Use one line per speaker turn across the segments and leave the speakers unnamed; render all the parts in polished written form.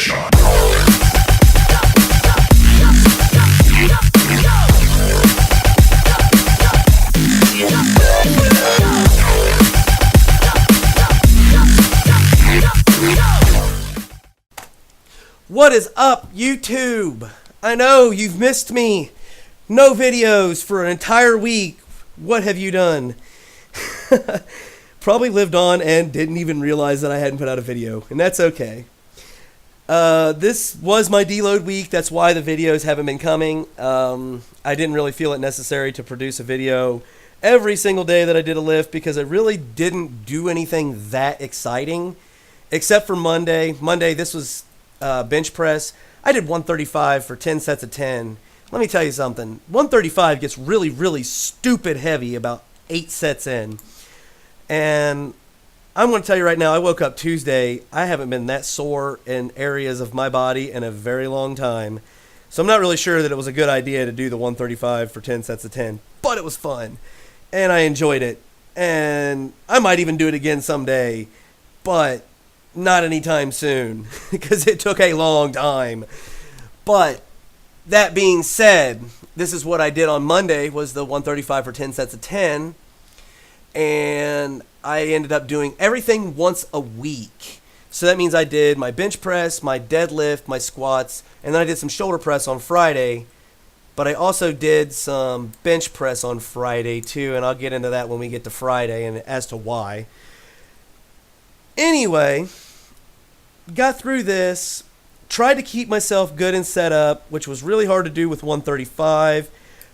What is up, YouTube? I know you've missed me. No videos for an entire week. What have you done? Probably lived on and didn't even realize that I hadn't put out a video, and that's okay. This was my deload week. That's why the videos haven't been coming. I didn't really feel it necessary to produce a video every single day that I did a lift because I really didn't do anything that exciting, except for Monday. Monday, this was bench press. I did 135 for 10 sets of 10. Let me tell you something. 135 gets really, really stupid heavy about 8 sets in. And I'm going to tell you right now, I woke up Tuesday. I haven't been that sore in areas of my body in a very long time. So I'm not really sure that it was a good idea to do the 135 for 10 sets of 10. But it was fun. And I enjoyed it. And I might even do it again someday. But not anytime soon, because it took a long time. But that being said, this is what I did on Monday, was the 135 for 10 sets of 10. And I ended up doing everything once a week. So that means I did my bench press, my deadlift, my squats, and then I did some shoulder press on Friday. But I also did some bench press on Friday too, and I'll get into that when we get to Friday and as to why. Anyway, got through this, tried to keep myself good and set up, which was really hard to do with 135,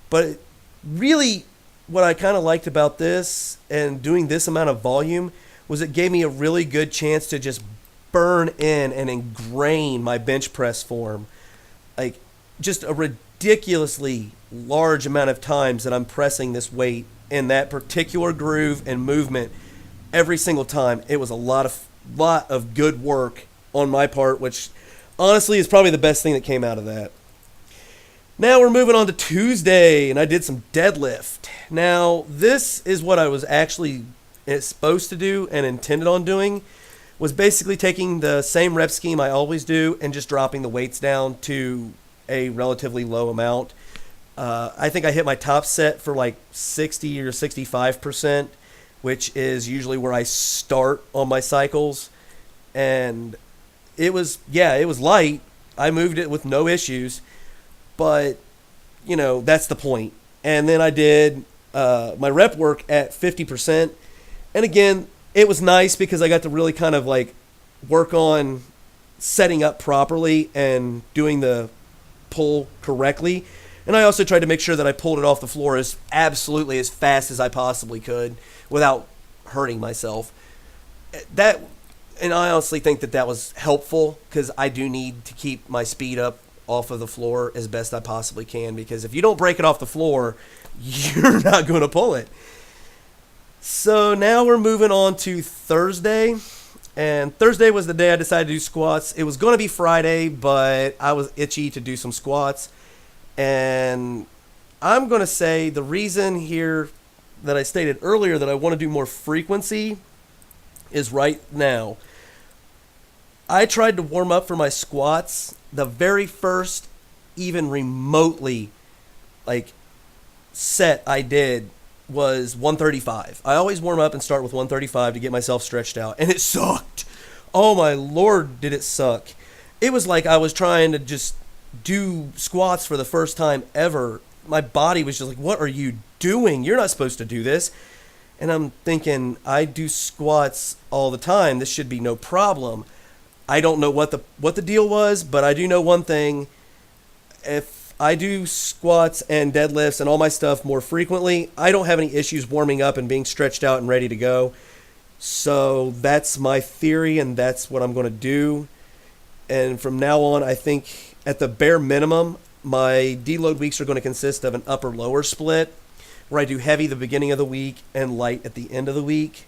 but really what I kind of liked about this and doing this amount of volume was it gave me a really good chance to just burn in and ingrain my bench press form. Like, just a ridiculously large amount of times that I'm pressing this weight in that particular groove and movement every single time. It was a lot of good work on my part, which honestly is probably the best thing that came out of that. Now we're moving on to Tuesday, and I did some deadlift. Now, this is what I was actually supposed to do and intended on doing, was basically taking the same rep scheme I always do and just dropping the weights down to a relatively low amount. I think I hit my top set for like 60 or 65%, which is usually where I start on my cycles. And it was light. I moved it with no issues. But, you know, that's the point. And then I did my rep work at 50%. And again, it was nice because I got to really kind of like work on setting up properly and doing the pull correctly. And I also tried to make sure that I pulled it off the floor as fast as I possibly could without hurting myself. And I honestly think that was helpful because I do need to keep my speed up off of the floor as best I possibly can, because if you don't break it off the floor, you're not going to pull it. So now we're moving on to Thursday, and Thursday was the day I decided to do squats. It was going to be Friday, but I was itchy to do some squats, and I'm going to say the reason here that I stated earlier that I want to do more frequency is right now. I tried to warm up for my squats. The very first, even remotely, set I did was 135. I always warm up and start with 135 to get myself stretched out, and it sucked. Oh my Lord, did it suck. It was like I was trying to just do squats for the first time ever. My body was just like, what are you doing? You're not supposed to do this. And I'm thinking, I do squats all the time. This should be no problem. I don't know what the deal was, but I do know one thing. If I do squats and deadlifts and all my stuff more frequently, I don't have any issues warming up and being stretched out and ready to go. So that's my theory, and that's what I'm going to do. And from now on, I think at the bare minimum, my deload weeks are going to consist of an upper-lower split, where I do heavy the beginning of the week and light at the end of the week,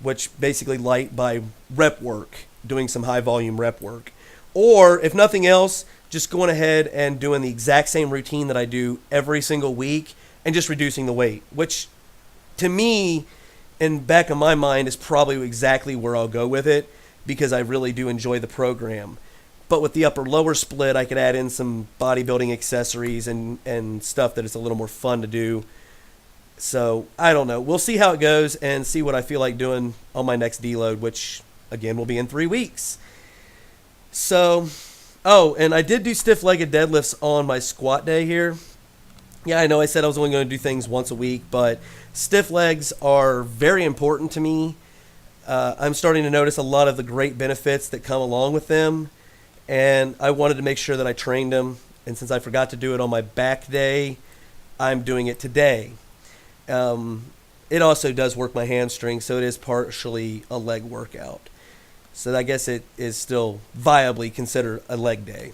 which basically light by rep work, doing some high volume rep work. Or if nothing else, just going ahead and doing the exact same routine that I do every single week and just reducing the weight, which to me, in back of my mind, is probably exactly where I'll go with it, because I really do enjoy the program. But with the upper lower split, I could add in some bodybuilding accessories and stuff that is a little more fun to do. So I don't know. We'll see how it goes and see what I feel like doing on my next deload, which again will be in 3 weeks. So, oh, and I did do stiff-legged deadlifts on my squat day here. Yeah, I know I said I was only going to do things once a week, but stiff legs are very important to me. I'm starting to notice a lot of the great benefits that come along with them, and I wanted to make sure that I trained them. And since I forgot to do it on my back day, I'm doing it today. It also does work my hamstring, so it is partially a leg workout. So I guess it is still viably considered a leg day.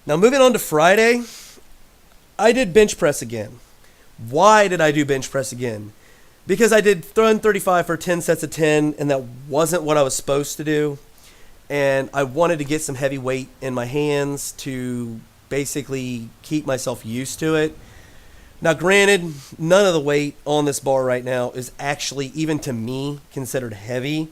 Now moving on to Friday, I did bench press again. Why did I do bench press again? Because I did 135 for 10 sets of 10, and that wasn't what I was supposed to do. And I wanted to get some heavy weight in my hands to basically keep myself used to it. Now, granted, none of the weight on this bar right now is actually, even to me, considered heavy.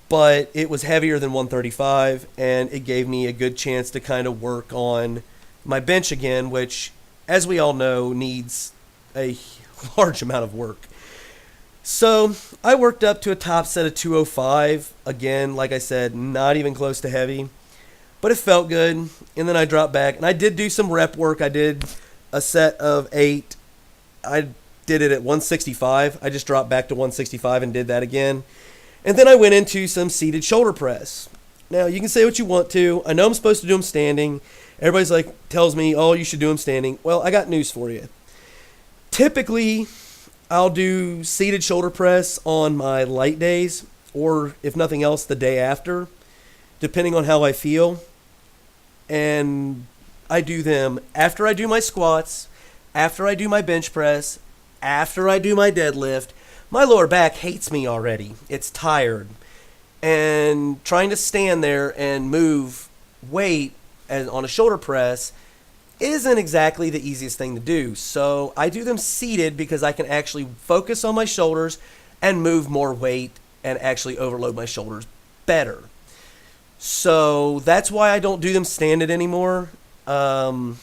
But it was heavier than 135, and it gave me a good chance to kind of work on my bench again, which, as we all know, needs a large amount of work. So I worked up to a top set of 205. Again, like I said, not even close to heavy, but it felt good. And then I dropped back, and I did do some rep work. I did a set of 8. I did it at 165. I just dropped back to 165 and did that again. And then I went into some seated shoulder press. Now, you can say what you want to. I know I'm supposed to do them standing. Everybody's like, tells me, oh, you should do them standing. Well, I got news for you. Typically, I'll do seated shoulder press on my light days, or if nothing else, the day after, depending on how I feel. And I do them after I do my squats, after I do my bench press, after I do my deadlift. My lower back hates me already. It's tired. And trying to stand there and move weight on a shoulder press isn't exactly the easiest thing to do. So I do them seated because I can actually focus on my shoulders and move more weight and actually overload my shoulders better. So that's why I don't do them standing anymore. I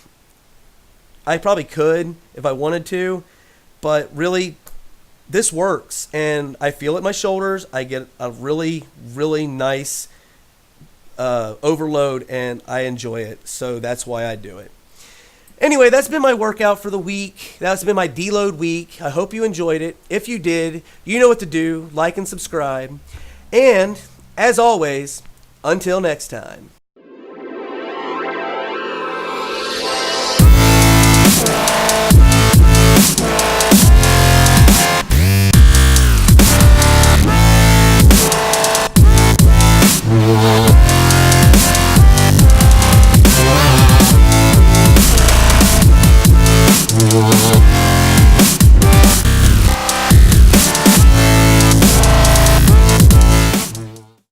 probably could if I wanted to, but really, this works, and I feel it in my shoulders. I get a really, really nice overload, and I enjoy it. So that's why I do it. Anyway, that's been my workout for the week. That's been my deload week. I hope you enjoyed it. If you did, you know what to do. Like and subscribe. And, as always, until next time.